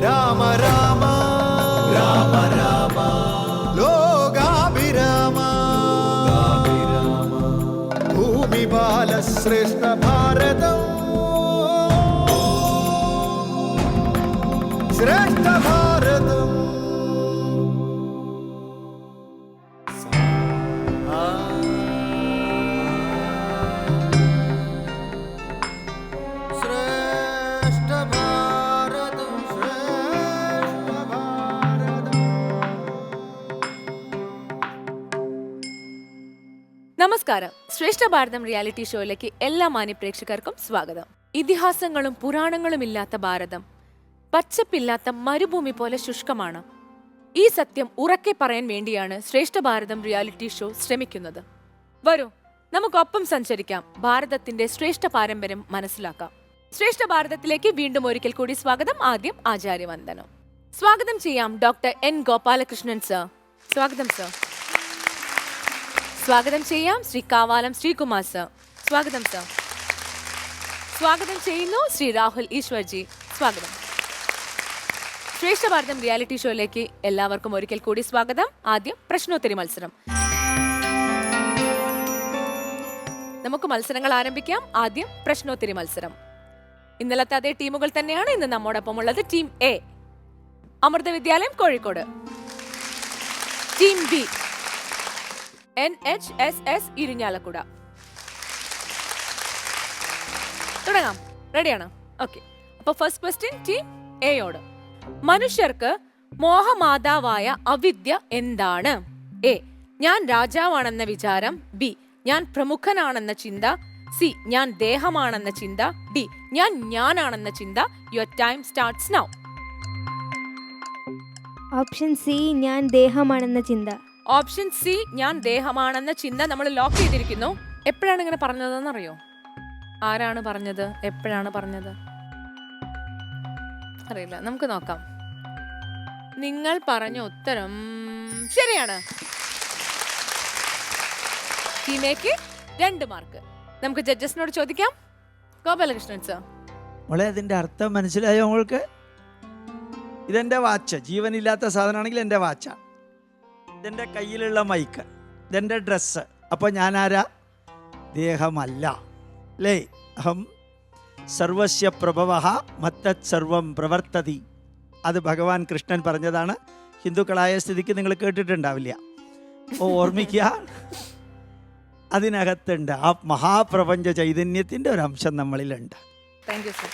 രാമ രാമ രാമ രാമ ലോകാഭിരാമ ഭൂമി ബാലശ്രേഷ്ഠ ഭാരതം ശ്രേഷ്ഠ ഭാരതം. നമസ്കാരം. ശ്രേഷ്ഠ ഭാരതം റിയാലിറ്റി ഷോയിലേക്ക് എല്ലാ മാന്യ പ്രേക്ഷകർക്കും സ്വാഗതം. ഇതിഹാസങ്ങളും പുരാണങ്ങളും ഇല്ലാത്ത ഭാരതം പച്ചപ്പില്ലാത്ത മരുഭൂമി പോലെ ശുഷ്കമാണ്. ഈ സത്യം ഉറക്കെ പറയാൻ വേണ്ടിയാണ് ശ്രേഷ്ഠ ഭാരതം റിയാലിറ്റി ഷോ ശ്രമിക്കുന്നത്. വരൂ, നമുക്കൊപ്പം സഞ്ചരിക്കാം, ഭാരതത്തിന്റെ ശ്രേഷ്ഠ പാരമ്പര്യം മനസ്സിലാക്കാം. ശ്രേഷ്ഠ ഭാരതത്തിലേക്ക് വീണ്ടും ഒരിക്കൽ കൂടി സ്വാഗതം. ആദ്യം ആചാര്യവന്ദനം. സ്വാഗതം ചെയ്യാം ഡോക്ടർ എൻ ഗോപാലകൃഷ്ണൻ സർ. സ്വാഗതം സർ. സ്വാഗതം ചെയ്യാം ശ്രീ കാവാലം ശ്രീകുമാർ സർ. സ്വാഗതം സർ. സ്വാഗതം ചെയ്യുന്നു ശ്രീ രാഹുൽ ഈശ്വർജി. സ്വാഗതം. ശ്രേഷ്ഠ ഭാരതം റിയാലിറ്റി ഷോയിലേക്ക് എല്ലാവർക്കും ഒരിക്കൽ കൂടി സ്വാഗതം. ആദ്യം പ്രശ്നോത്തരി മത്സരം. നമുക്ക് മത്സരങ്ങൾ ആരംഭിക്കാം. ആദ്യം പ്രശ്നോത്തരി മത്സരം. ഇന്നലത്തെ അതേ ടീമുകൾ തന്നെയാണ് ഇന്ന് നമ്മോടൊപ്പം ഉള്ളത്. ടീം എ അമൃത വിദ്യാലയം Kozhikode, team B NHSS Irinjalakuda. തുടങ്ങാം. റെഡിയാണ്? ഓക്കെ. അപ്പൊ ഫസ്റ്റ് ക്വസ്റ്റ്യൻ ടീം എയോട്. മനുഷ്യർക്ക് മോഹമാതാവായ അവിദ്യ എന്താണ്? എ, ഞാൻ രാജാവാണെന്ന വിചാരം. ബി, ഞാൻ പ്രമുഖനാണെന്ന ചിന്ത. സി, ഞാൻ ദേഹമാണെന്ന ചിന്ത. ഡി, ഞാൻ ഞാനാണെന്ന ചിന്ത. Your time starts now. Option C, ഞാൻ ദേഹമാണെന്ന ചിന്ത. ഓപ്ഷൻ സി, ഞാൻ ദേഹമാണെന്ന ചിന്ത നമ്മൾ ലോക്ക് ചെയ്തിരിക്കുന്നു. എപ്പോഴാണ് ഇങ്ങനെ പറഞ്ഞതെന്ന് അറിയോ? ആരാണ് പറഞ്ഞത്? എപ്പോഴാണ് പറഞ്ഞത്? അറിയില്ല. നമുക്ക് നോക്കാം. നിങ്ങൾ പറഞ്ഞ ഉത്തരം ശരിയാണ്. ടീമേക്ക് 2 മാർക്ക്. നമുക്ക് ജഡ്ജസിനോട് ചോദിക്കാം. ഗോപാലകൃഷ്ണൻ സർ, മോളെ അതിൻ്റെ അർത്ഥം മനസ്സിലായോ മോൾക്ക്? ഇതെൻ്റെ വാച്ച്, ജീവനില്ലാത്ത സാധനമാണെങ്കിൽ എൻ്റെ വാച്ചാണ്. ഇതെൻ്റെ കയ്യിലുള്ള മൈക്ക്, ഇതെൻ്റെ ഡ്രസ്സ്. അപ്പോൾ ഞാനാരാ? ദേഹമല്ല അല്ലേ? അഹം സർവസ്യ പ്രഭവ മത്തത് സർവം പ്രവർത്തതി. അത് ഭഗവാൻ കൃഷ്ണൻ പറഞ്ഞതാണ്. ഹിന്ദുക്കളായ സ്ഥിതിക്ക് നിങ്ങൾ കേട്ടിട്ടുണ്ടാവില്ല. അപ്പോൾ ഓർമ്മിക്കുക, അതിനകത്തുണ്ട് ആ മഹാപ്രപഞ്ച ചൈതന്യത്തിൻ്റെ ഒരു അംശം നമ്മളിലുണ്ട്. Thank you sir.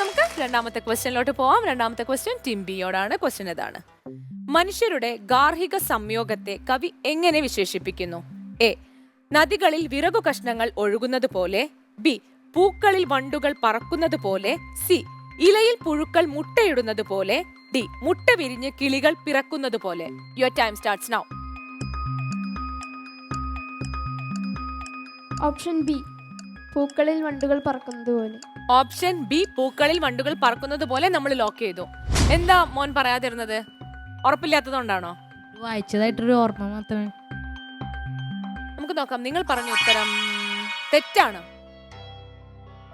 നമുക്ക് രണ്ടാമത്തെ ക്വസ്റ്റ്യനിലോട്ട് പോവാം. രണ്ടാമത്തെ ക്വസ്റ്റ്യൻ ടീം ബിയോടാണ്. ക്വസ്റ്റ്യൻ ഇതാണ്: മനുഷ്യരുടെ ഗാർഹിക സംയോഗത്തെ കവി എങ്ങനെ വിശേഷിപ്പിക്കുന്നു? എ, നദികളിൽ വിറകു കഷ്ണങ്ങൾ ഒഴുകുന്നത് പോലെ. ബി, പൂക്കളിൽ വണ്ടുകൾ പറക്കുന്നത് പോലെ. സി, ഇലയിൽ പുഴുക്കൾ മുട്ടയിടുന്നത് പോലെ. ഡി, മുട്ട വിരിഞ്ഞ് കിളികൾ പിറക്കുന്നത് പോലെ. Your time starts now. Option B, പൂക്കളിൽ വണ്ടുകൾ പറക്കുന്നത് പോലെ. ഓപ്ഷൻ ബി, പൂക്കളിൽ വണ്ടുകൾ പറക്കുന്നത് പോലെ നമ്മൾ ലോക്ക് ചെയ്തു. എന്താ മോൻ പറയാതിരുന്നത്? ഉറപ്പില്ലാത്തതുകൊണ്ടാണോ? വായിച്ചതായിട്ടൊരു ഓർമ്മ മാത്രമേ. നമുക്ക് നോക്കാം. നിങ്ങൾ പറഞ്ഞ ഉത്തരം തെറ്റാണ്.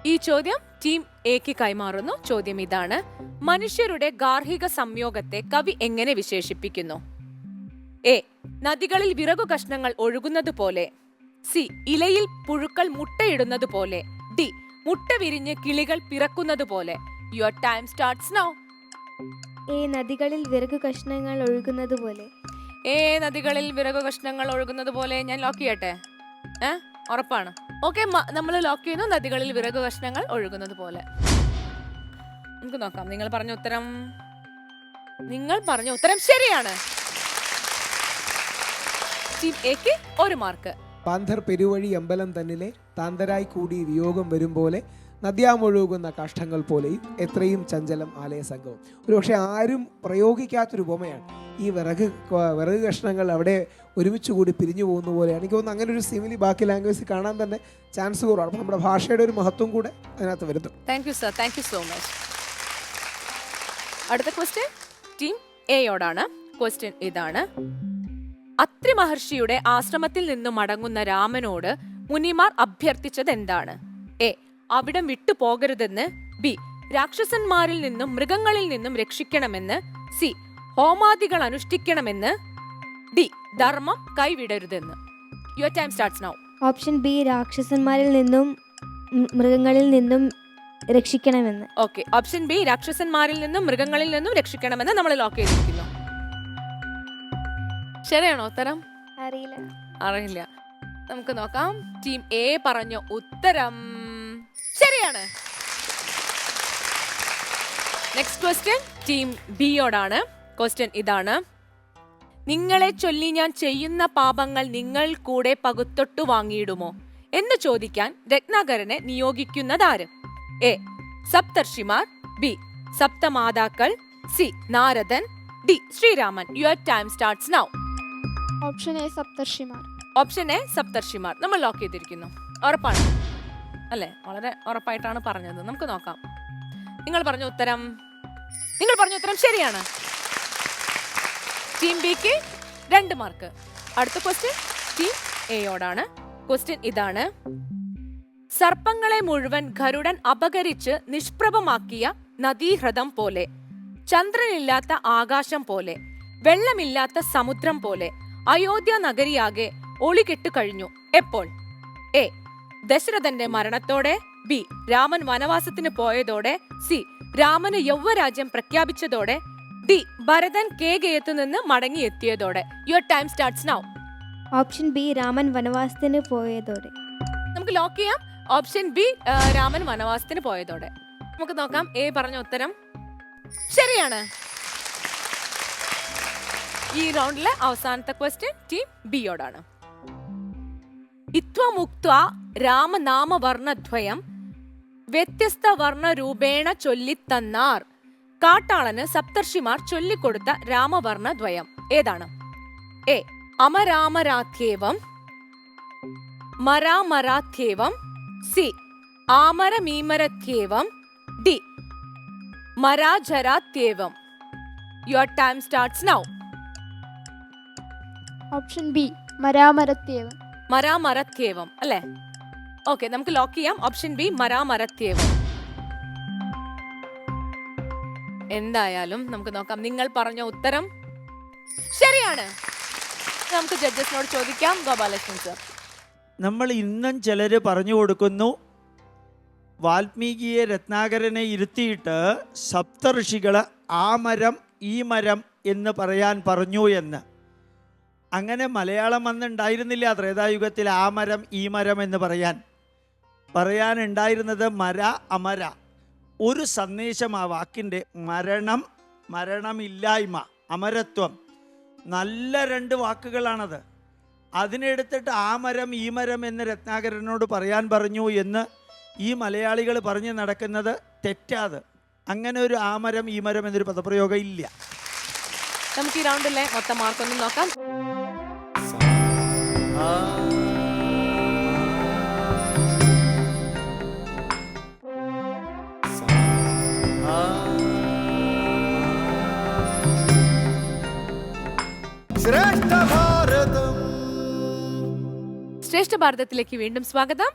ഈ ചോദ്യം ടീം എക്ക് കൈമാറുന്നു. ചോദ്യം ഇതാണ്: മനുഷ്യരുടെ ഗാർഹിക സംയോഗത്തെ കവി എങ്ങനെ വിശേഷിപ്പിക്കുന്നു? എ, നദികളിൽ വിറകു കഷ്ണങ്ങൾ ഒഴുകുന്നത് പോലെ. സി, ഇലയിൽ പുഴുക്കൾ മുട്ടയിടുന്നത് പോലെ. ഡി, മുട്ട വിരിഞ്ഞ് കിളികൾ പിറക്കുന്നത് പോലെ. Your time starts now. A, നദികളിൽ വിറകു കഷ്ണങ്ങൾ ഒഴുകുന്നത് പോലെ. ഏ, നദികളിൽ വിറകു കഷ്ണങ്ങൾ ഒഴുകുന്നത് പോലെ. ഞാൻ ലോക്ക് ചെയ്യട്ടെ? ഉറപ്പാണ്? ഓക്കെ, നമ്മൾ ലോക്ക് ചെയ്യുന്നു. നദികളിൽ വിറകു കഷ്ണങ്ങൾ ഒഴുകുന്നത് പോലെ. നമുക്ക് നോക്കാം. നിങ്ങൾ പറഞ്ഞ ഉത്തരം ശരിയാണ്. ടീം എക്ക് 1 മാർക്ക്. പാന്തർ പെരുവഴി അമ്പലം തന്നിലെ താന്തരായി കൂടി വിയോഗം വരും പോലെ നദ്യാമൊഴുകുന്ന കാഷ്ടങ്ങൾ പോലെ എത്രയും ചഞ്ചലം ആലയ സംഘവും. ഒരുപക്ഷെ ആരും പ്രയോഗിക്കാത്തൊരു ഉപമയാണ് ഈ വിറക് കഷ്ണങ്ങൾ അവിടെ ഒരുമിച്ച് കൂടി പിരിഞ്ഞു പോകുന്ന പോലെയാണ്. എനിക്ക് തോന്നുന്നു അങ്ങനെ ഒരു സിമിലി ബാക്കി ലാംഗ്വേജിൽ കാണാൻ തന്നെ ചാൻസ് കുറവാണ്. അപ്പോൾ നമ്മുടെ ഭാഷയുടെ ഒരു മഹത്വം കൂടെ അതിനകത്ത് വരുന്നു. Thank you sir, thank you so much. അടുത്ത ക്വസ്റ്റ്യൻ ടീം എയോടാണ്. ക്വസ്റ്റ്യൻ ഇതാണ്: അത്രി മഹർഷിയുടെ ആശ്രമത്തിൽ നിന്നും മടങ്ങുന്ന രാമനോട് മുനിമാർ അഭ്യർത്ഥിച്ചത് എന്താണ്? എ, അവിടം വിട്ടു പോകരുതെന്ന്. ബി, രാക്ഷസന്മാരിൽ നിന്നും മൃഗങ്ങളിൽ നിന്നും രക്ഷിക്കണമെന്ന്. സി ഹോമാദികൾ അനുഷ്ഠിക്കണമെന്ന്. ഡി ധർമ്മം കൈവിടരുതെന്ന്. Your time starts now. Option B രാക്ഷസന്മാരിൽ നിന്നും മൃഗങ്ങളിൽ നിന്നും രക്ഷിക്കണമെന്ന്. ഓക്കെ, ഓപ്ഷൻ ബി രാക്ഷസന്മാരിൽ നിന്നും മൃഗങ്ങളിൽ നിന്നും രക്ഷിക്കണമെന്ന് നമ്മൾ ലോക്ക് ചെയ്തിരിക്കുന്നു. ശരിയാണോ ഉത്തരം? അറിയില്ല. നമുക്ക് നോക്കാം. ടീം എ പറഞ്ഞ ഉത്തരം ശരിയാണ്. നെക്സ്റ്റ് ക്വസ്റ്റ്യൻ ടീം ബിയോടാണ്. ക്വസ്റ്റ്യൻ ഇതാണ്: നിങ്ങളെ ചൊല്ലി ഞാൻ ചെയ്യുന്ന പാപങ്ങൾ നിങ്ങൾ കൂടെ പകുത്തൊട്ടു വാങ്ങിയിടുമോ എന്ന് ചോദിക്കാൻ രത്നാകരനെ നിയോഗിക്കുന്നതാര്? എ സപ്തർഷിമാർ, ബി സപ്തമാതാക്കൾ, C Naradan, D Sreeraman. Your time starts now. Option A സപ്തർഷിമാർ. ഓപ്ഷൻ എ സപ്തർഷിമാർ നമ്മൾ ലോക്ക് ചെയ്തിരിക്കുന്നു. ഉറപ്പാണ് അല്ലേ? വളരെ ഉറപ്പായിട്ടാണ് പറഞ്ഞത്. നമുക്ക് നോക്കാം. നിങ്ങൾ പറഞ്ഞ ഉത്തരം ശരിയാണ്. ടീം ബിക്ക് 2 മാർക്ക്. അടുത്ത ക്വസ്റ്റ്യൻ ടീം എയോടാണ്. ക്വസ്റ്റ്യൻ ഇതാണ്: സർപ്പങ്ങളെ മുഴുവൻ ഗരുഡൻ അപകരിച്ച് നിഷ്പ്രഭമാക്കിയ നദീഹ്രദം പോലെ, ചന്ദ്രനില്ലാത്ത ആകാശം പോലെ, വെള്ളമില്ലാത്ത സമുദ്രം പോലെ അയോധ്യ നഗരിയാകെ ഒളികെട്ടു കഴിഞ്ഞു. എപ്പോൾ? എ ദശരഥന്റെ മരണത്തോടെ, ബി രാമൻ വനവാസത്തിന് പോയതോടെ, സി രാമന് യൗവരാജ്യം പ്രഖ്യാപിച്ചതോടെ, ഡി ഭരതൻ കേകയത്തു നിന്ന് മടങ്ങിയെത്തിയതോടെ. Your time starts now. Option B Raman വനവാസത്തിന് പോയതോടെ. നമുക്ക് ലോക്ക് ചെയ്യാം. ഓപ്ഷൻ ബി രാമൻ വനവാസത്തിന് പോയതോടെ. നമുക്ക് നോക്കാം. എ പറഞ്ഞ ഉത്തരം ശരിയാണ്. ഈ റൗണ്ടിലെ അവസാനത്തെ ക്വസ്റ്റ്യൻ ടീം ബിയോടാണ്. ഇത്വമുക്ത്വ രാമനാമവർണ്ണദ്വയം വ്യത്യസ്ത വർണ്ണരൂപേണ ചൊല്ലിത്തന്നാർ. കാട്ടാളന് സപ്തർഷിമാർ ചൊല്ലിക്കൊടുത്ത രാമവർണ്ണദ്വയം ഏതാണ്? എ അമരാമരാധ്യേവം, മരാമരാധ്യേവം, സി ആമരമീമരധ്യേവം, ഡി മരാജരാധ്യേവം. Your time starts now. Option B മരാമരത്യേവം. മരാമരത്യേവം അല്ലേ? ഓക്കെ, നമുക്ക് ലോക്ക് ചെയ്യാം. ഓപ്ഷൻ ബി മരാമരത്യേവം. എന്തായാലും നമുക്ക് നോക്കാം. നിങ്ങൾ പറഞ്ഞ ഉത്തരം ശരിയാണ്. നമുക്ക് ജഡ്ജസിനോട് ചോദിക്കാം. ഗോപാലകൃഷ്ണൻ സർ, നമ്മൾ ഇന്നും ചിലർ പറഞ്ഞു കൊടുക്കുന്നു, വാൽമീകിയെ രത്നാകരനെ ഇരുത്തിയിട്ട് സപ്തഋഷികൾ ആ മരം ഈ മരം എന്ന് പറയാൻ പറഞ്ഞു എന്ന്. അങ്ങനെ മലയാളം അന്നുണ്ടായിരുന്നില്ല ത്രേതായുഗത്തിൽ ആ മരം ഈ മരം എന്ന് പറയാനുണ്ടായിരുന്നത് മര അമര. ഒരു സന്ദേശം ആ വാക്കിൻ്റെ മരണം, മരണമില്ലായ്മ, അമരത്വം, നല്ല 2 വാക്കുകളാണത്. അതിനെടുത്തിട്ട് ആ മരം ഈ മരം എന്ന് രത്നാകരനോട് പറയാൻ പറഞ്ഞു എന്ന് ഈ മലയാളികൾ പറഞ്ഞ് നടക്കുന്നത് തെറ്റാത്. അങ്ങനെ ഒരു ആ മരം ഈ മരം എന്നൊരു പദപ്രയോഗം ഇല്ല. നമുക്ക് ഈ റൗണ്ടിലെ മൊത്തം മാർക്കൊന്നും നോക്കാം. ശ്രേഷ്ഠ ഭാരതം. ശ്രേഷ്ഠ ഭാരതത്തിലേക്ക് വീണ്ടും സ്വാഗതം.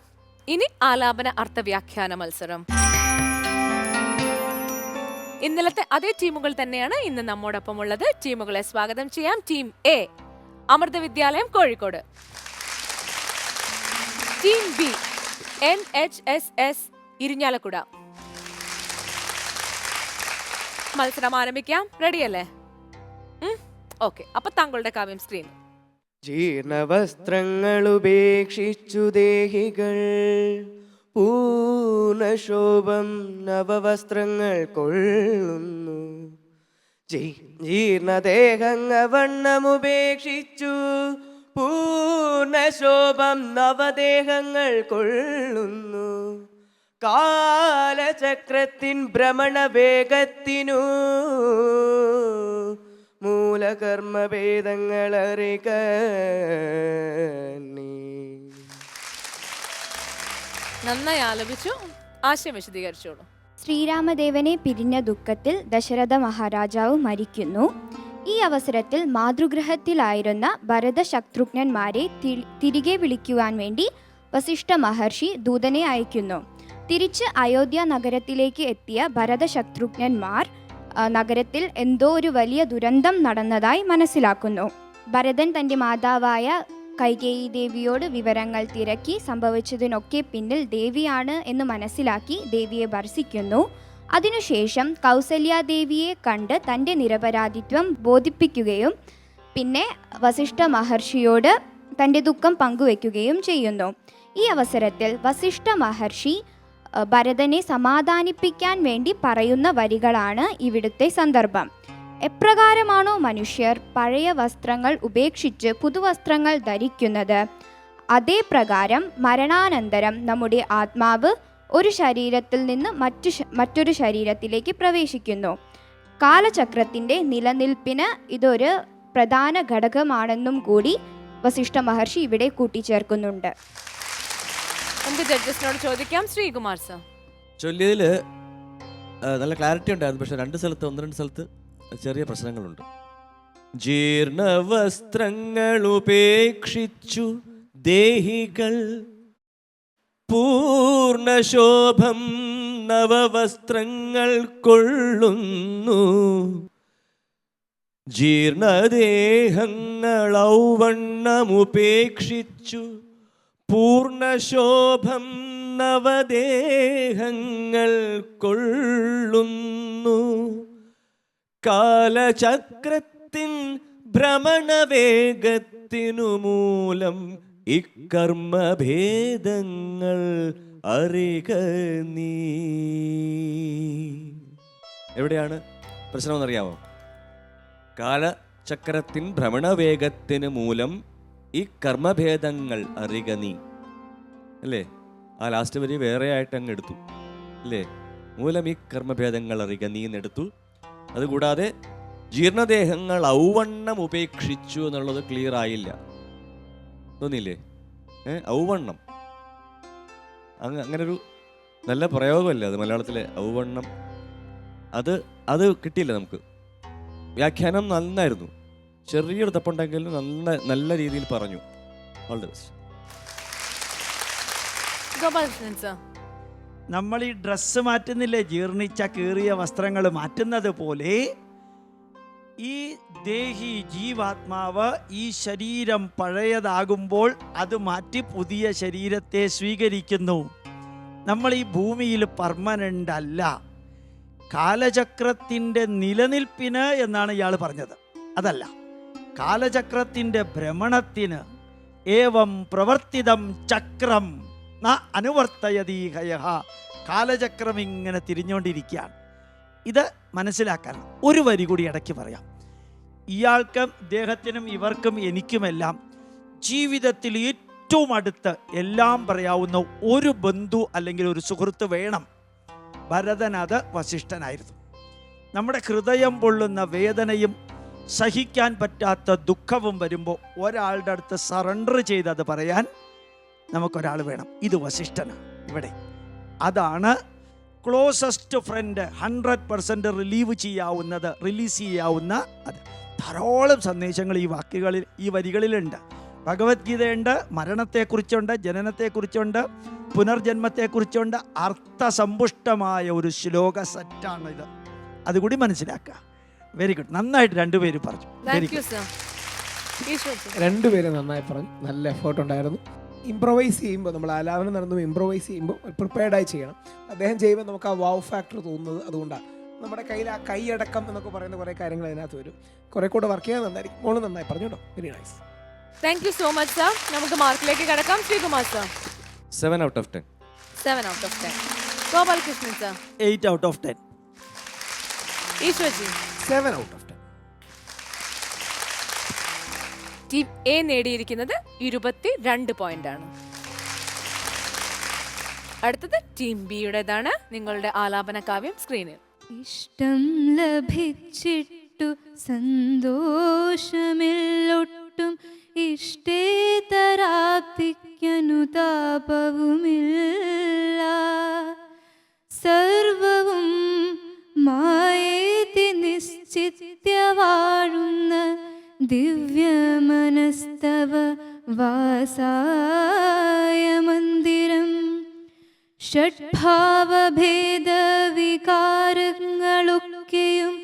ഇനി ആലാപന അർത്ഥവ്യാഖ്യാന മത്സരം. ഇന്നലത്തെ അതേ ടീമുകൾ തന്നെയാണ് ഇന്ന് നമ്മോടൊപ്പം ഉള്ളത്. ടീമുകളെ സ്വാഗതം ചെയ്യാം. ടീം എ അമൃത വിദ്യാലയം Kozhikode, team B NHSS Irinjalakuda. മത്സരം ആരംഭിക്കാം. റെഡിയല്ലേ? ഓക്കെ, അപ്പൊ താങ്കളുടെ കാവ്യം സ്ക്രീൻ. ജീർണവസ്ത്രങ്ങൾ ഉപേക്ഷിച്ചു ദേഹികൾ പൂർണ്ണശോഭം നവവസ്ത്രങ്ങൾ കൊള്ളുന്നു. ജീർണദേഹവണ്ണമുപേക്ഷിച്ചു പൂർണ്ണശോഭം നവദേഹങ്ങൾ കൊള്ളുന്നു. കാലചക്രത്തിൻ ഭ്രമണവേഗത്തിനു മൂലകർമ്മഭേദങ്ങൾ അറിക. നന്നായി ആലപിച്ചു. ആശയം വിശദീകരിച്ചോളൂ. ശ്രീരാമദേവനെ പിരിഞ്ഞ ദുഃഖത്തിൽ ദശരഥ മഹാരാജാവ് മരിക്കുന്നു. ഈ അവസരത്തിൽ മാതൃഗൃഹത്തിലായിരുന്ന ഭരത ശത്രുഘ്നന്മാരെ തിരികെ വിളിക്കുവാൻ വേണ്ടി വസിഷ്ഠ മഹർഷി ദൂതനെ അയക്കുന്നു. തിരിച്ച് അയോധ്യ നഗരത്തിലേക്ക് എത്തിയ ഭരതശത്രുഘ്നന്മാർ നഗരത്തിൽ എന്തോ ഒരു വലിയ ദുരന്തം നടന്നതായി മനസ്സിലാക്കുന്നു. ഭരതൻ തൻ്റെ മാതാവായ കൈകേയി ദേവിയോട് വിവരങ്ങൾ തിരക്കി സംഭവിച്ചതിനൊക്കെ പിന്നിൽ ദേവിയാണ് എന്ന് മനസ്സിലാക്കി ദേവിയെ ഭർസിക്കുന്നു. അതിനുശേഷം കൗസല്യാദേവിയെ കണ്ട് തൻ്റെ നിരപരാധിത്വം ബോധിപ്പിക്കുകയും പിന്നെ വസിഷ്ഠ മഹർഷിയോട് തൻ്റെ ദുഃഖം പങ്കുവെക്കുകയും ചെയ്യുന്നു. ഈ അവസരത്തിൽ വസിഷ്ഠ മഹർഷി ഭരതനെ സമാധാനിപ്പിക്കാൻ വേണ്ടി പറയുന്ന വരികളാണ് ഇവിടുത്തെ സന്ദർഭം. എപ്രകാരമാണോ മനുഷ്യർ പഴയ വസ്ത്രങ്ങൾ ഉപേക്ഷിച്ച് പുതുവസ്ത്രങ്ങൾ ധരിക്കുന്നത്, അതേ പ്രകാരം മരണാനന്തരം നമ്മുടെ ആത്മാവ് ഒരു ശരീരത്തിൽ നിന്ന് മറ്റൊരു ശരീരത്തിലേക്ക് പ്രവേശിക്കുന്നു. കാലചക്രത്തിൻ്റെ നിലനിൽപ്പിന് ഇതൊരു പ്രധാന ഘടകമാണെന്നും കൂടി വസിഷ്ഠ മഹർഷി ഇവിടെ കൂട്ടിച്ചേർക്കുന്നുണ്ട്. നമുക്ക് ജഡ്ജസിനോട് ചോദിക്കാം. ശ്രീകുമാർ സർ, ചൊല്ലിയതിൽ നല്ല ക്ലാരിറ്റി ഉണ്ടായിരുന്നു, പക്ഷെ ഒന്ന് രണ്ട് സ്ഥലത്ത് ചെറിയ പ്രശ്നങ്ങളുണ്ട്. ജീർണവസ്ത്രങ്ങൾ ഉപേക്ഷിച്ചു ദേഹികൾ പൂർണ്ണശോഭം നവവസ്ത്രങ്ങൾ കൊള്ളുന്നു. ജീർണദേഹങ്ങൾ ഔവണ്ണമുപേക്ഷിച്ചു പൂർണ്ണശോഭം നവദേഹങ്ങൾ കൊള്ളുന്നു. കാലചക്രത്തിൻ ഭ്രമണവേഗത്തിനു മൂലം ഇക്കർമ്മഭേദങ്ങൾ അറിക നീ. എവിടെയാണ് പ്രശ്നമെന്നറിയാമോ? കാലചക്രത്തിൻ ഭ്രമണവേഗത്തിന് മൂലം ഈ കർമ്മഭേദങ്ങൾ അറിക നീ അല്ലേ? ആ ലാസ്റ്റ് വരി വേറെ ആയിട്ട് അങ്ങ് എടുത്തു അല്ലേ? മൂലം ഈ കർമ്മഭേദങ്ങൾ അറിക നീ എന്നെടുത്തു. അതുകൂടാതെ ജീർണദേഹങ്ങൾ ഔവണ്ണം ഉപേക്ഷിച്ചു എന്നുള്ളത് ക്ലിയർ ആയില്ല, തോന്നിയില്ലേ? ഔവണ്ണം അങ്ങനൊരു നല്ല പ്രയോഗമല്ല അത് മലയാളത്തിലെ ഔവണ്ണം. അത് കിട്ടിയില്ല നമുക്ക്. വ്യാഖ്യാനം നന്നായിരുന്നു, ചെറിയൊരു തപ്പുണ്ടെങ്കിലും നല്ല രീതിയിൽ പറഞ്ഞു. All the best. Gopalakrishnan sir, നമ്മൾ ഈ ഡ്രസ്സ് മാറ്റുന്നില്ലേ, ജീർണിച്ച കീറിയ വസ്ത്രങ്ങൾ മാറ്റുന്നത് പോലെ ഈ ദേഹി ജീവാത്മാവ് ഈ ശരീരം പഴയതാകുമ്പോൾ അത് മാറ്റി പുതിയ ശരീരത്തെ സ്വീകരിക്കുന്നു. നമ്മൾ ഈ ഭൂമിയിൽ പെർമനൻ്റ് അല്ല, കാലചക്രത്തിൻ്റെ നിലനിൽപ്പിന് എന്നാണ് ഇയാൾ പറഞ്ഞത്. അതല്ല, കാലചക്രത്തിൻ്റെ ഭ്രമണത്തിന്. ഏവം പ്രവർത്തിതം ചക്രം ന അനുവർത്തയതീഹയഃ. കാലചക്രം ഇങ്ങനെ തിരിഞ്ഞുകൊണ്ടിരിക്കുകയാണ്. ഇത് മനസ്സിലാക്കാൻ ഒരു വരി കൂടി ഇടയ്ക്ക് പറയാം. ഇയാൾക്കും ഇദ്ദേഹത്തിനും ഇവർക്കും എനിക്കുമെല്ലാം ജീവിതത്തിൽ ഏറ്റവും അടുത്ത് എല്ലാം പറയാവുന്ന ഒരു ബന്ധു അല്ലെങ്കിൽ ഒരു സുഹൃത്ത് വേണം. ഭരതൻ അത് വസിഷ്ഠനായിരുന്നു. നമ്മുടെ ഹൃദയം പൊള്ളുന്ന വേദനയും സഹിക്കാൻ പറ്റാത്ത ദുഃഖവും വരുമ്പോൾ ഒരാളുടെ അടുത്ത് സറണ്ടർ ചെയ്തത് പറയാൻ നമുക്കൊരാൾ വേണം. ഇത് വസിഷ്ഠനാണ് ഇവിടെ. അതാണ് ക്ലോസസ്റ്റ് ഫ്രണ്ട്. 100% റിലീസ് ചെയ്യാവുന്ന അത്. ധാരാളം സന്ദേശങ്ങൾ ഈ വരികളിലുണ്ട്. ഭഗവത്ഗീതയുണ്ട്, മരണത്തെക്കുറിച്ചുണ്ട്, ജനനത്തെക്കുറിച്ചുണ്ട്, പുനർജന്മത്തെക്കുറിച്ചുണ്ട്. അർത്ഥസമ്പുഷ്ടമായ ഒരു ശ്ലോക സെറ്റാണിത്. അതുകൂടി മനസ്സിലാക്കുക. വെരി ഗുഡ്, നന്നായിട്ട് രണ്ടുപേരും പറഞ്ഞു. Very good. രണ്ടുപേരും നന്നായി പറഞ്ഞു, നല്ല എഫേർട്ട് ഉണ്ടായിരുന്നു. ഇംപ്രവൈസ് ചെയ്യുമ്പോൾ, നമ്മൾ ആലാപനം നടന്നു ഇംപ്രവൈസ് ചെയ്യുമ്പോൾ പ്രിപ്പയർഡായി ചെയ്യണം. അദ്ദേഹം ചെയ്യുമ്പോൾ നമുക്ക് ആ വാവ് ഫാക്ടർ തോന്നുന്നത് അതുകൊണ്ടാണ്. നമ്മുടെ കയ്യിൽ ആ കൈയടക്കം എന്നൊക്കെ പറയുന്ന കുറേ കാര്യങ്ങൾ അതിനകത്ത് വരും. കുറെ കൂടെ വർക്ക് ചെയ്യാൻ നന്നായിരിക്കും. മോള് നന്നായി പറഞ്ഞു കേട്ടോ, very nice. Thank you so much sir. നമുക്ക് മാർക്കിലേക്ക് കടക്കാം. Sreekumar sir, 7 out of 10. 7 out of 10. Gopalakrishnan sir, 8 out of 10. Eshwarji, 7 out of 10. Team A നേടിയിരിക്കുന്നത് 22 പോയിന്റ് ആണ്. അടുത്തത് ടീം ബിയുടേതാണ്. നിങ്ങളുടെ ആലാപന കാവ്യം സ്ക്രീനിൽ. ഇഷ്ടം ലഭിച്ചിട്ടു സന്തോഷമില്ലൊട്ടും ഇഷ്ടേതരാപ്തിക്കനുതാപവുമില്ല. സർവവും മായേതി നിശ്ചിത്യ വാഴുന്ന ദിവ്യമനസ്തവ വാസായ മന്ദിരം. ഷഡ്ഭാവഭേദവികാരങ്ങളൊക്കെയും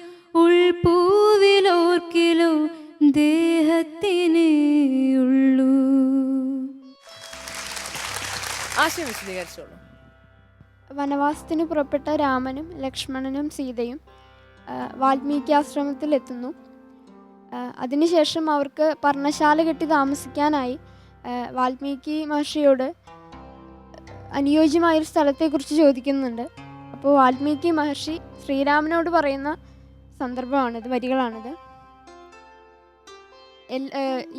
ഉൾപൂവിലോർക്കിലോ ദേഹത്തിനേ ഉള്ളൂ. ആശയം വിശദീകരിച്ചോളൂ. വനവാസത്തിന് പുറപ്പെട്ട രാമനും ലക്ഷ്മണനും സീതയും വാൽമീകി ആശ്രമത്തിലെത്തുന്നു. അതിനുശേഷം അവർക്ക് പർണശാല കെട്ടി താമസിക്കാനായി വാൽമീകി മഹർഷിയോട് അനുയോജ്യമായൊരു സ്ഥലത്തെക്കുറിച്ച് ചോദിക്കുന്നുണ്ട്. അപ്പോൾ വാൽമീകി മഹർഷി ശ്രീരാമനോട് പറയുന്ന സന്ദർഭമാണിത്, വരികളാണിത്.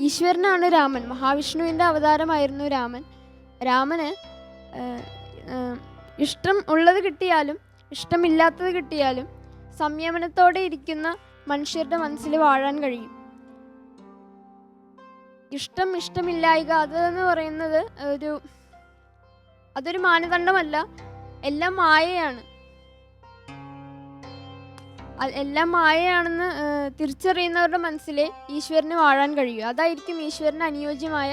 ഈശ്വരനാണ് രാമൻ, മഹാവിഷ്ണുവിൻ്റെ അവതാരമായിരുന്നു രാമൻ. രാമന് ഇഷ്ടം ഉള്ളത് കിട്ടിയാലും ഇഷ്ടമില്ലാത്തത് കിട്ടിയാലും സംയമനത്തോടെ ഇരിക്കുന്ന മനുഷ്യരുടെ മനസ്സിൽ വാഴാൻ കഴിയും. ഇഷ്ടമില്ലായ്ക അതെന്ന് പറയുന്നത് അതൊരു മാനദണ്ഡമല്ല, എല്ലാം മായയാണ്. എല്ലാം മായയാണെന്ന് തിരിച്ചറിയുന്നവരുടെ മനസ്സിലെ ഈശ്വരന് വാഴാൻ കഴിയും. അതായിരിക്കും ഈശ്വരന് അനുയോജ്യമായ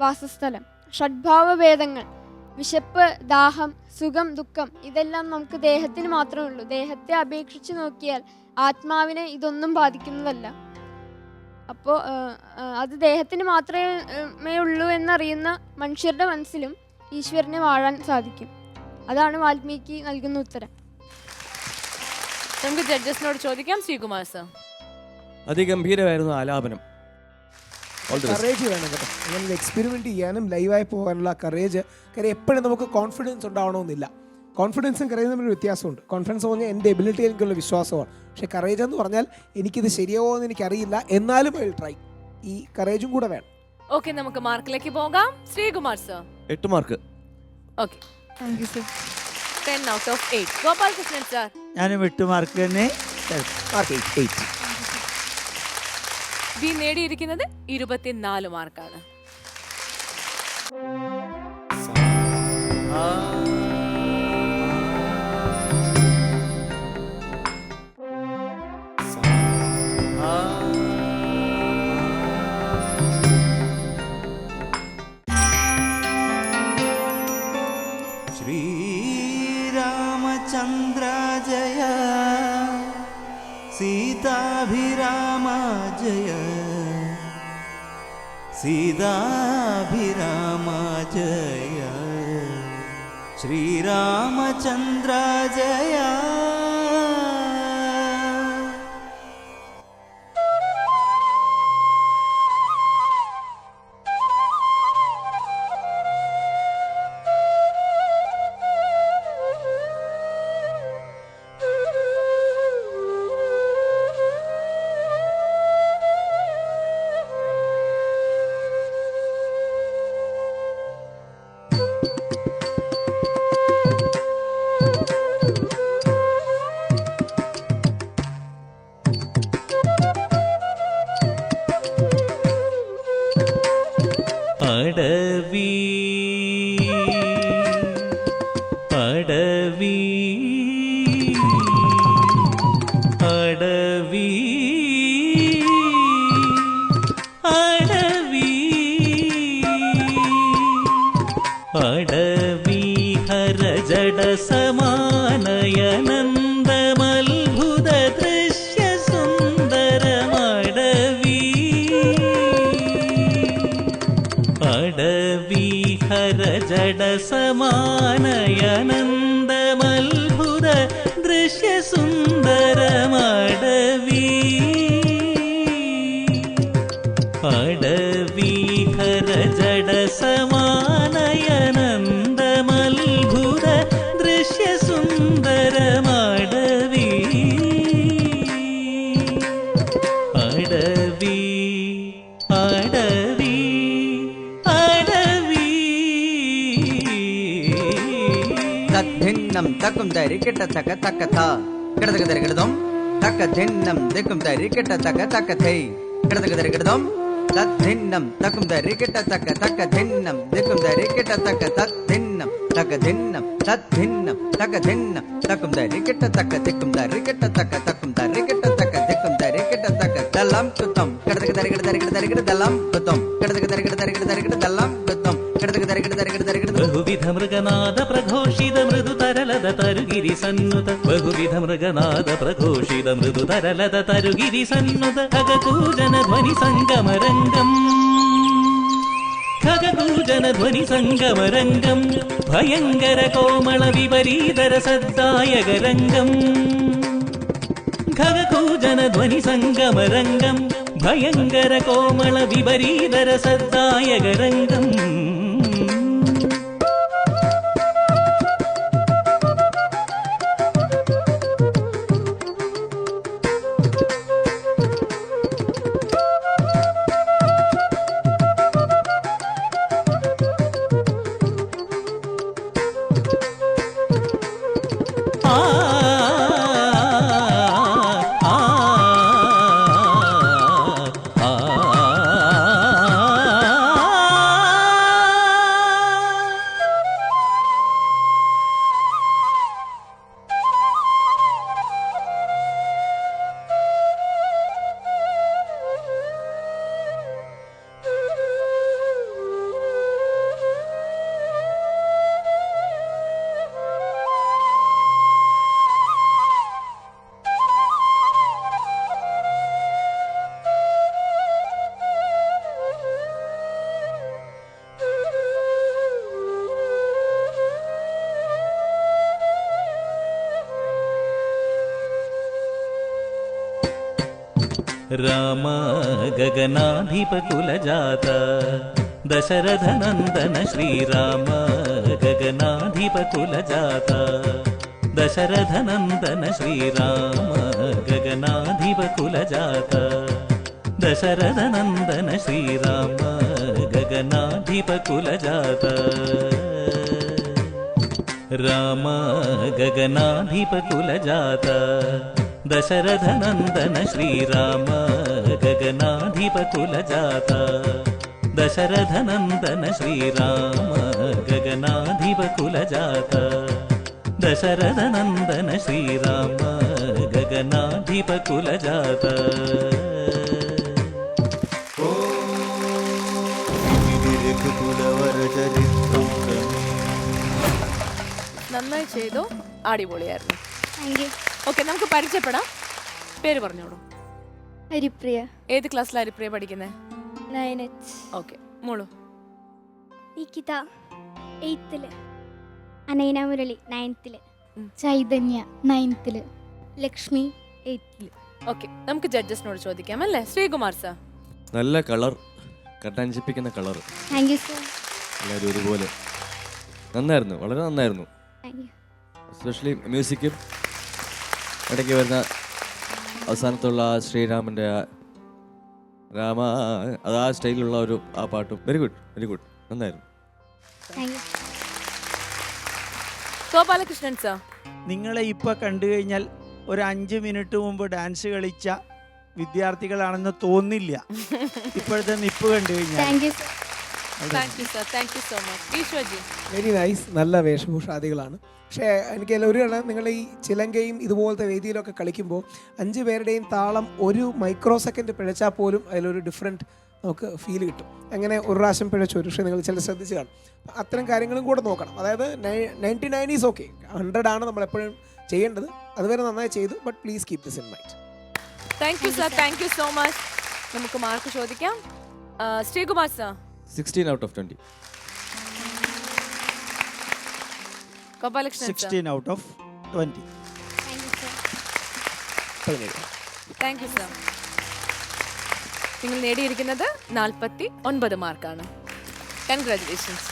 വാസസ്ഥലം. ഷഡ്ഭാവഭേദങ്ങൾ, വിശപ്പ്, ദാഹം, സുഖം, ദുഃഖം, ഇതെല്ലാം നമുക്ക് ദേഹത്തിന് മാത്രമേ ഉള്ളൂ. ദേഹത്തെ അപേക്ഷിച്ച് നോക്കിയാൽ ആത്മാവിനെ ഇതൊന്നും ബാധിക്കുന്നതല്ല. അപ്പോൾ അത് ദേഹത്തിന് മാത്രമേ ഉള്ളൂ എന്നറിയുന്ന മനുഷ്യരുടെ മനസ്സിലും ഈശ്വരനെ വാഴാൻ സാധിക്കും. അതാണ് വാൽമീകി നൽകുന്ന ഉത്തരം. നമുക്ക് ജഡ്ജസിനോട് ചോദിക്കാം. ശ്രീകുമാർ സർ. അതിഗംഭീരമായിരുന്നു ആലാപനം. കറേജ് വേണം കേട്ടോ. അങ്ങനെ എക്സ്പെരിമെന്റ് ചെയ്യാനും ലൈവായി പോകാനുള്ള കറേജ്. കാര്യം എപ്പോഴും നമുക്ക് കോൺഫിഡൻസ് ഉണ്ടാവണമെന്നില്ല. കോൺഫിഡൻസും കറേജും തമ്മിൽ വ്യത്യാസമുണ്ട്. കോൺഫിഡൻസ് പറഞ്ഞാൽ എൻ്റെ എബിലിറ്റി എനിക്കുള്ള വിശ്വാസമാണ്. പക്ഷേ കറേജ് എന്ന് പറഞ്ഞാൽ എനിക്കിത് ശരിയാവോ എന്ന് എനിക്കറിയില്ല, എന്നാലും ഐ വിൽ ട്രൈ. ഈ കറേജും കൂടെ വേണം. ഓക്കെ, നമുക്ക് മാർക്കിലേക്ക് പോകാം. Sreekumar sir. 8 mark. Okay, 10 out of 8. Gopalakrishnan sir. ഞാനും 8 മാർക്ക് തന്നെ. മാർക്ക് 8. ബി നേടിയിരിക്കുന്നത് 24 മാർക്കാണ്. ശ്രീരാമചന്ദ്ര ജയ സീതാഭിരാമ ജയ സീതാഭിരാമ ജയ ശ്രീരാമചന്ദ്ര ജയ. അടവി അടവി അടവി അടവി അടവി ഹരജട സമാനയനന്ദമത്ഭുത ദൃശ്യ സുന്ദരമടവി അടവി ഹരജട സമാനയനന്ദമത്ഭുത ദൃശ്യ സുന്ദരമടവി അടവി ഹരജട സമാനയനന്ദമത്ഭുത ദൃശ്യ സുന്ദരമടവി അടവി അടവി അടവി. ധിന്നം തക്കും തരി കിട്ട തക്ക തക്ക ഥ കിടതക തരി കിടതും തക്ക ധിന്നം ദിക്കും തരി കിട്ട തക്ക തക്ക thei കിടതക തരി കിടതും തദ്ധിന്നം തക്കും തരി കിട്ട തക്ക തക്ക ധിന്നം ദിക്കും തരി കിട്ട തക്ക തദ്ധിന്നം തക്ക ധിന്നം തദ്ധിന്നം തക്ക ധിന്നം തക്കും തരി കിട്ട തക്ക ദിക്കും തരി കിട്ട തക്ക തക്കും തരി കിട്ട തക്ക ദിക്കും തരി കിട്ട തക്ക ദലം കുത്തം കിടതക തരി കിട തരി കിട തരി കിട ദലം കുത്തം കിടതക തരി കിട തരി കിട തരി കിട ദലം കുത്തം കിടതക തരി കിട തരി കിട തരി കിട ബഹുവിധ മൃഗനാദ പ്രഘോഷ സന്നുത ബഹുവിധ മൃഗനാദ പ്രഘോഷിത മൃദുതരലത തരുഗിരി സന്നുത ഖഗകൂജന ധ്വനി സംഗമരംഗം ഖഗകൂജന ധ്വനി സംഗമരംഗം ഭയങ്കര കോമള വിപരീതര സദ്ദായകരംഗം ഖഗകൂജന ധ്വനി സംഗമരംഗം ഭയങ്കര കോമള വിപരീതര സദ്ദായകരംഗം राम गगनाधिपकुलजात दशरथनन्दन श्रीराम गगनाधिपकुलजात दशरथनन्दन श्रीराम गगनाधिपकुलजात दशरथनन्दन श्रीराम गगनाधिपकुलजात राम गगनाधिपकुलजात दशरथनन्दन श्रीराम गगनाधिपकुलजात दशरथनन्दन श्रीराम गगनाधिपकुलजात दशरथनन्दन श्रीराम गगनाधिपकुलजात നന്നായി ചെയ്തു, അടിപൊളിയായിരുന്നു. Thank you. ഓക്കെ, നമുക്ക് പരിചയപ്പെടാം. പേര് പറഞ്ഞോളൂ. ഹരിപ്രിയ, ഏത് ക്ലാസ്സിലാണ് ഹരിപ്രിയ പഠിക്കുന്നത്? 9H. ഓക്കെ, മോളു. Nikita 8th. Anaina Murali 9th. Chaitanya 9th. Lakshmi 8th. Okay, നമുക്ക് ജഡ്ജസിനോട് ചോദിക്കാം അല്ലേ? ശ്രീകുമാർ സാർ. നല്ല കളർ, കട്ടഞ്ചിപ്പിക്കുന്ന കളർ, താങ്ക് യു സർ. എല്ലാവരും ഒരുപോലെ നന്നായിരുന്നു, വളരെ നന്നായിരുന്നു. Thank U. എസ്പെഷ്യലി മ്യൂസിക്കും ഇടയ്ക്ക് വരുന്ന അവസാനത്തുള്ള ആ ശ്രീരാമൻ്റെ രാമ അത് ആ സ്റ്റൈലിലുള്ള ഒരു ആ പാട്ടും വെരി ഗുഡ്, വെരി ഗുഡ്, നന്നായിരുന്നു. Thank you. ഗോപാലകൃഷ്ണൻ സാർ. നിങ്ങളെ ഇപ്പോൾ കണ്ടു കഴിഞ്ഞാൽ ഒരു 5 മിനിറ്റ് മുമ്പ് ഡാൻസ് കളിച്ച വിദ്യാർത്ഥികളാണെന്ന് തോന്നില്ല. ഇപ്പോഴത്തെ നിപ്പ് കണ്ടു കഴിഞ്ഞാൽ. Thank you sir, thank you so much. Eshwarji. Very nice. നല്ല വേഷഭൂഷാദികളാണ്. പക്ഷേ എനിക്ക് ഒരു നിങ്ങൾ ഈ ചിലങ്കയും ഇതുപോലത്തെ വേദിയിലൊക്കെ കളിക്കുമ്പോൾ 5 പേരുടെയും താളം ഒരു മൈക്രോ സെക്കൻഡ് പിഴച്ചാൽ പോലും അതിലൊരു ഡിഫറെൻറ്റ് നമുക്ക് ഫീൽ കിട്ടും. അങ്ങനെ ഒരു പ്രാവശ്യം പിഴച്ചു, പക്ഷേ നിങ്ങൾ ചില ശ്രദ്ധിച്ച് കാണും. അത്തരം കാര്യങ്ങളും കൂടെ നോക്കണം. അതായത് 99 ഈസ് ഓക്കെ, 100 ആണ് നമ്മളെപ്പോഴും ചെയ്യേണ്ടത്. അതുവരെ നന്നായി ചെയ്തു, but please keep this in mind. Thank you sir, thank you so much. നമുക്ക് മാർക്ക് ചോദിക്കാം. Sreekumar sir. 16 out of 20. Gopalakrishnan sir. 16 out of 20. Thank you sir. നിങ്ങൾ നേടിയിരിക്കുന്നത് 49 മാർക്കാണ്. കൺഗ്രാറ്റുലേഷൻസ്.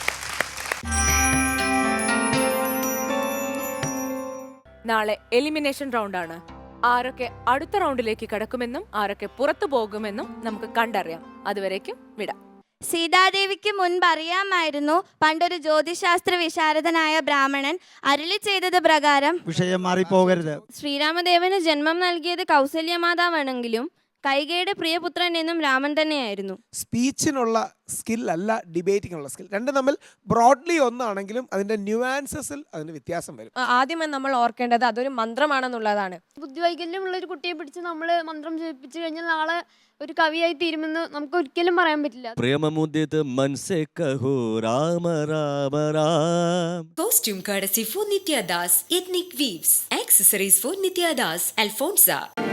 നാളെ എലിമിനേഷൻ റൗണ്ടാണ്. ആരൊക്കെ അടുത്ത റൗണ്ടിലേക്ക് കടക്കുമെന്നും ആരൊക്കെ പുറത്തു പോകുമെന്നും നമുക്ക് കണ്ടറിയാം. അതുവരേക്കും വിടാം. സീതാദേവിക്ക് മുൻപ് അറിയാമായിരുന്നു പണ്ടൊരു ജ്യോതിശാസ്ത്ര വിശാരദനായ ബ്രാഹ്മണൻ അരുളി ചെയ്തത് പ്രകാരം വിഷയം മാറിപ്പോകരുത്. ശ്രീരാമദേവന് ജന്മം നൽകിയത് കൗസല്യ മാതാവാണെങ്കിലും കൈകയുടെ പ്രിയപുത്രൻ എന്നും രാമൻ തന്നെയായിരുന്നു. സ്പീച്ചിനുള്ള സ്കിൽ അല്ല ഡിബേറ്റിങ്ങിനുള്ള സ്കിൽ. രണ്ടും തമ്മിൽ ബ്രോഡ്ലി ഒന്നാണെങ്കിലും അതിന്റെ ന്യൂആൻസസിൽ അതിന് വ്യത്യാസം വരും. ആദ്യമേ നമ്മൾ ഓർക്കേണ്ടത് അതൊരു മന്ത്രമാണെന്നുള്ളതാണ്. ബുദ്ധിവൈകല്യമുള്ള ഒരു കുട്ടിയെ പിടിച്ച് നമ്മൾ മന്ത്രം ജപിച്ചു കഴിഞ്ഞാൽ നാളെ ഒരു കവിയായി തീരുമെന്ന് നമുക്ക് ഒരിക്കലും പറയാൻ പറ്റില്ല. പ്രേമമുദിത് മനസ്സേ കഹോ Rama Rama Ram. Costume courtesy for Nitya Das, Ethnic Weaves. Accessories for Nitya Das, Alfonsa.